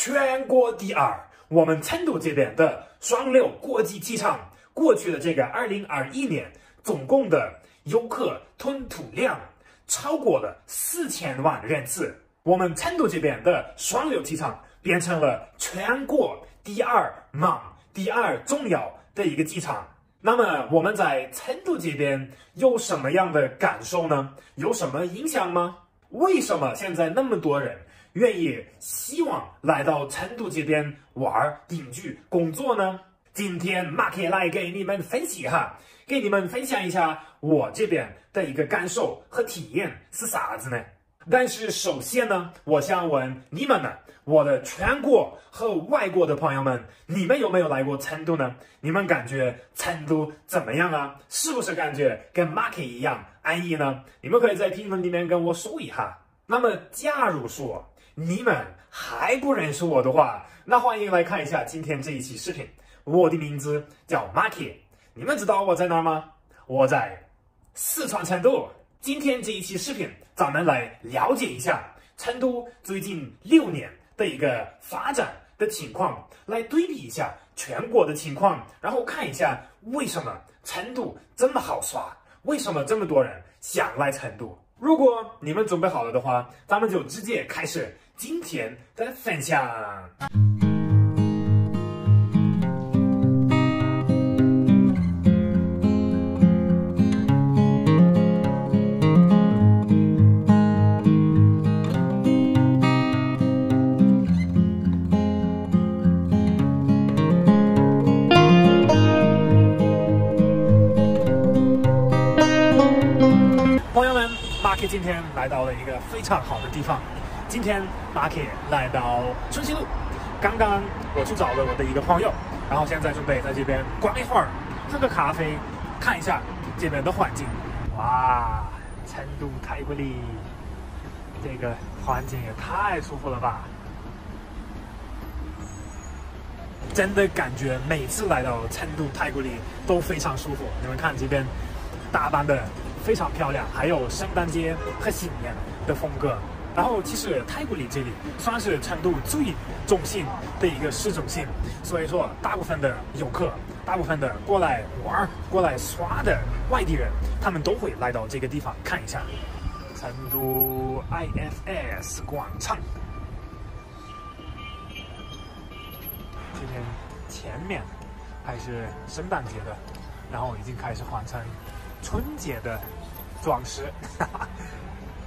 全国第二，我们成都这边的双流国际机场，过去的这个2021年，总共的游客吞吐量超过了4000万人次。我们成都这边的双流机场变成了全国第二忙、第二重要的一个机场。那么我们在成都这边有什么样的感受呢？有什么影响吗？为什么现在那么多人愿意希望来到成都这边玩、定居、工作呢？今天马克来给你们分析哈，给你们分享一下我这边的一个感受和体验是啥子呢？但是首先呢，我想问你们呢，我的全国和外国的朋友们，你们有没有来过成都呢？你们感觉成都怎么样啊？是不是感觉跟马克一样安逸呢？你们可以在评论里面跟我说一下。那么假如说你们还不认识我的话，那欢迎来看一下今天这一期视频。我的名字叫马克，你们知道我在哪儿吗？我在四川成都。今天这一期视频，咱们来了解一下成都最近6年的一个发展的情况，来对比一下全国的情况，然后看一下为什么成都这么好耍，为什么这么多人想来成都。如果你们准备好了的话，咱们就直接开始今天的分享。朋友们，马克今天来到了一个非常好的地方。今天马克来到春熙路，刚刚我去找了我的一个朋友，然后现在准备在这边逛一会儿，喝个咖啡，看一下这边的环境。哇，成都太古里，这个环境也太舒服了吧！真的感觉每次来到成都太古里都非常舒服。你们看这边打扮的非常漂亮，还有圣诞节和新年的风格。然后其实太古里这里算是成都最中心的一个市中心，所以说大部分的游客，大部分的过来玩、过来耍的外地人，他们都会来到这个地方看一下。成都 IFS 广场，这边前面还是圣诞节的，然后已经开始换成春节的装饰，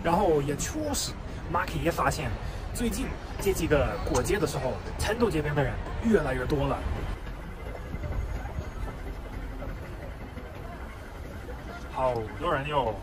然后也确实，马克也发现，最近这几个过节的时候，成都这边的人越来越多了。好多人哟！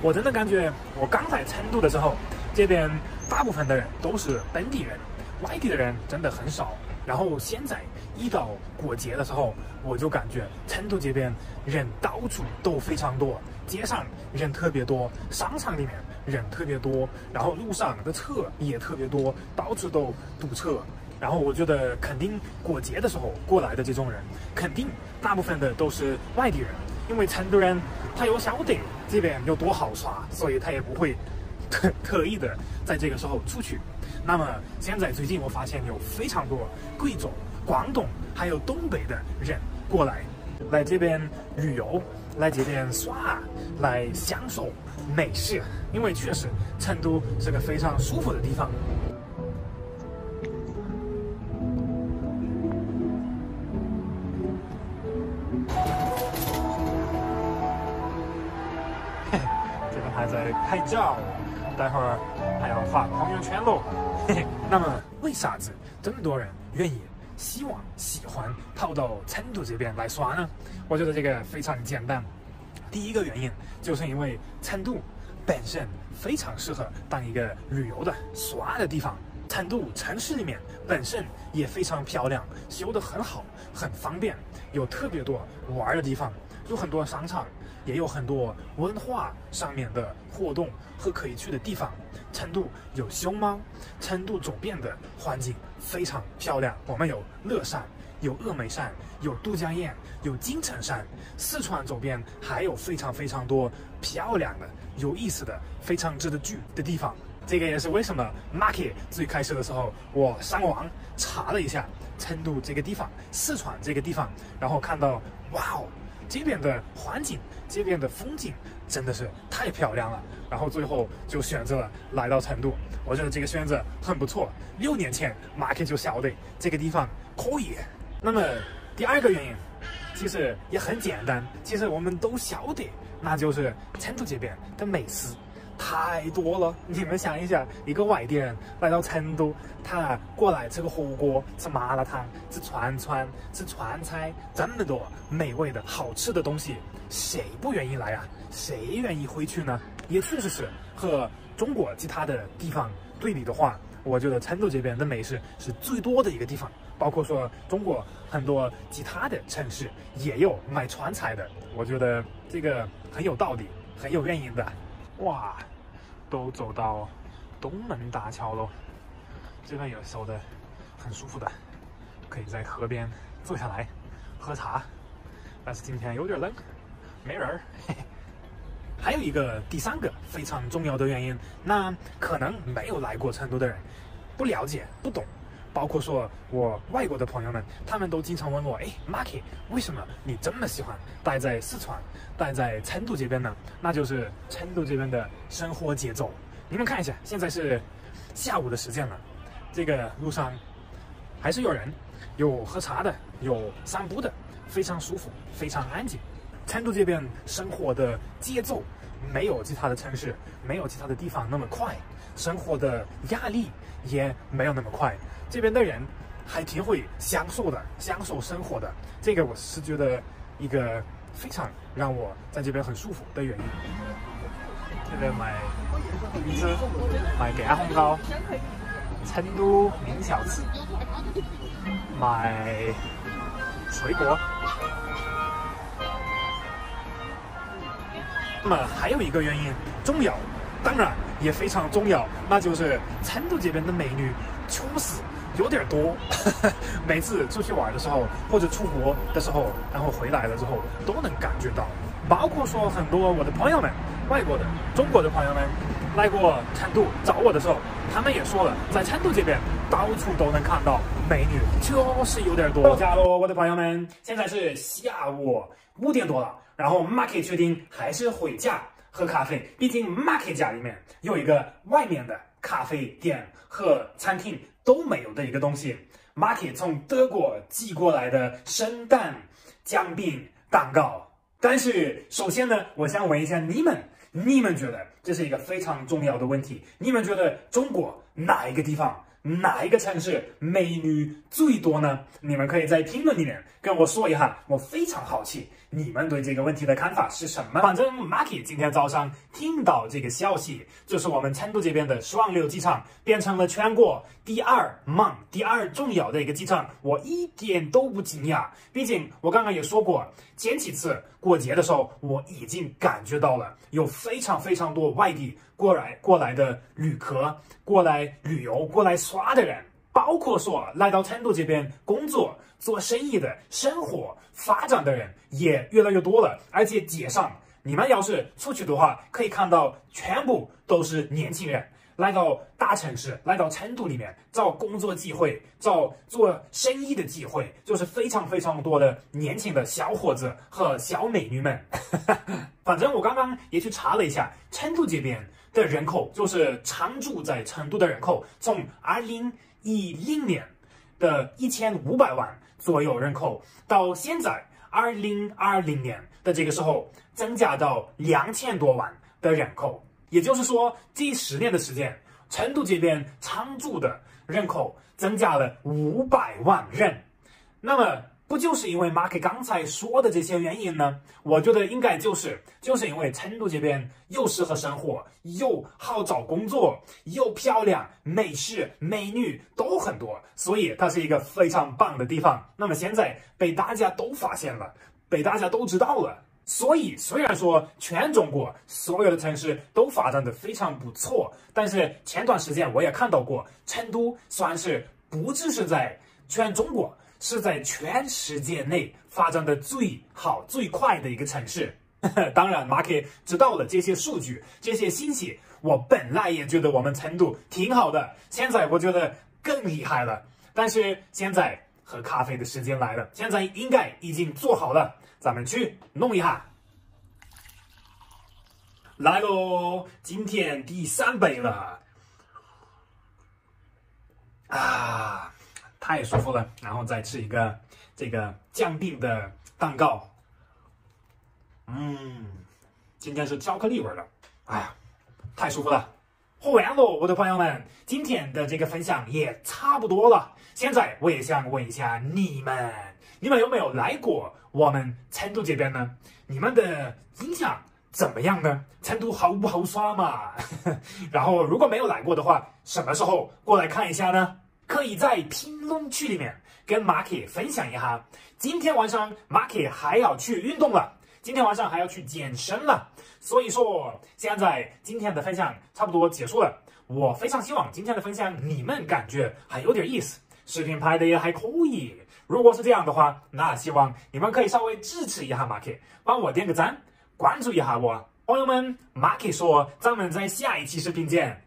我真的感觉，我刚来成都的时候，这边大部分的人都是本地人，外地的人真的很少。然后现在一到过节的时候，我就感觉成都这边人到处都非常多，街上人特别多，商场里面人特别多，然后路上的车也特别多，到处都堵车。然后我觉得肯定过节的时候过来的这种人，肯定大部分的都是外地人，因为成都人他又晓得这边有多好耍，所以他也不会特意的在这个时候出去。那么现在最近我发现有非常多贵州、广东还有东北的人过来这边旅游，来这边耍，来享受美食，因为确实成都是个非常舒服的地方。这边还在拍照，待会儿还要发朋友圈喽。那么为啥子这么多人愿意喜欢跑到成都这边来耍呢？我觉得这个非常简单。第一个原因就是因为成都本身非常适合当一个旅游的耍的地方。成都城市里面本身也非常漂亮，修得很好，很方便，有特别多玩的地方，有很多商场，也有很多文化上面的活动和可以去的地方。成都有熊猫，成都周边的环境非常漂亮，我们有乐山，有峨眉山，有都江堰，有金城山。四川周边还有非常多漂亮的、有意思的、非常值得去的地方。这个也是为什么 Marky 最开始的时候，我上网查了一下成都这个地方、四川这个地方，然后看到哇哦，这边的环境、这边的风景真的是太漂亮了，然后最后就选择了来到成都。我觉得这个选择很不错。6年前 Marky 就晓得这个地方可以。那么第二个原因其实也很简单，其实我们都晓得，那就是成都这边的美食太多了。你们想一下，一个外地人来到成都，他过来吃个火锅、吃麻辣烫、吃串串、吃川菜，这么多美味的好吃的东西，谁不愿意来啊？谁愿意回去呢？也确实是和中国其他的地方对比的话，我觉得成都这边的美食是最多的一个地方。包括说中国很多其他的城市也有卖川菜的，我觉得这个很有道理，很有原因的。哇，都走到东门大桥了，这边也守得很舒服的，可以在河边坐下来喝茶。但是今天有点冷，没人儿。嘿嘿。还有一个第三个非常重要的原因，那可能没有来过成都的人不了解、不懂。包括说我外国的朋友们，他们都经常问我，哎 ，Marky， 为什么你这么喜欢待在四川、待在成都这边呢？那就是成都这边的生活节奏。你们看一下，现在是下午的时间了，这个路上还是有人，有喝茶的，有散步的，非常舒服，非常安静。成都这边生活的节奏没有其他的城市、没有其他的地方那么快，生活的压力也没有那么快。这边的人还挺会享受的，享受生活的，这个我是觉得一个非常让我在这边很舒服的原因。这边卖鱼子，卖干红糕，成都名小吃，卖水果。那么还有一个原因重要，当然也非常重要，那就是成都这边的美女确实有点多。每次出去玩的时候，或者出国的时候，然后回来了之后，都能感觉到。包括说很多我的朋友们，外国的、中国的朋友们来过成都找我的时候，他们也说了，在成都这边到处都能看到美女，确实有点多。到家喽，我的朋友们，现在是下午5点多了。然后 Marky 决定还是回家喝咖啡，毕竟 Marky 家里面有一个外面的咖啡店和餐厅都没有的一个东西。Marky 从德国寄过来的圣诞姜饼蛋糕。但是首先呢，我想问一下你们觉得这是一个非常重要的问题，你们觉得中国哪一个地方？哪一个城市美女最多呢？你们可以在评论里面跟我说一下，我非常好奇你们对这个问题的看法是什么。反正 Marky 今天早上听到这个消息，就是我们成都这边的双流机场变成了全国第二重要的一个机场，我一点都不惊讶。毕竟我刚刚也说过，前几次过节的时候，我已经感觉到了有非常多外地过来的旅客，过来旅游、过来耍的人，包括说来到成都这边工作、做生意的、生活发展的人也越来越多了。而且街上，你们要是出去的话，可以看到全部都是年轻人，来到大城市，来到成都里面找工作机会，找做生意的机会，就是非常多的年轻的小伙子和小美女们。反正我刚刚也去查了一下，成都这边的人口，就是常住在成都的人口，从2010年的1500万左右人口，到现在2020年的这个时候增加到2000多万的人口。也就是说，这10年的时间，成都这边常住的人口增加了500万人。那么不就是因为 Marky 刚才说的这些原因呢？我觉得应该就是因为成都这边又适合生活，又好找工作，又漂亮，美食美女都很多，所以它是一个非常棒的地方。那么现在被大家都发现了，被大家都知道了。所以虽然说全中国所有的城市都发展的非常不错，但是前段时间我也看到过，成都算是不只是在全中国，是在全世界内发展的最好最快的一个城市。当然 Marky 知道了这些数据，这些信息，我本来也觉得我们成都挺好的，现在我觉得更厉害了。但是现在喝咖啡的时间来了，现在应该已经做好了，咱们去弄一下。来喽，今天第3杯了，啊，太舒服了。然后再吃一个这个姜饼的蛋糕，今天是巧克力味的，哎呀，太舒服了。喝完喽，我的朋友们，今天的这个分享也差不多了。现在我也想问一下你们有没有来过我们成都这边呢？你们的印象怎么样呢？成都好不好耍嘛？然后如果没有来过的话，什么时候过来看一下呢？可以在评论区里面跟马克分享一下。今天晚上马克还要去运动了，今天晚上还要去健身了。所以说，现在今天的分享差不多结束了。我非常希望今天的分享你们感觉还有点意思，视频拍的也还可以。如果是这样的话，那希望你们可以稍微支持一下马克，帮我点个赞，关注一下我。朋友们，马克说，咱们在下一期视频见。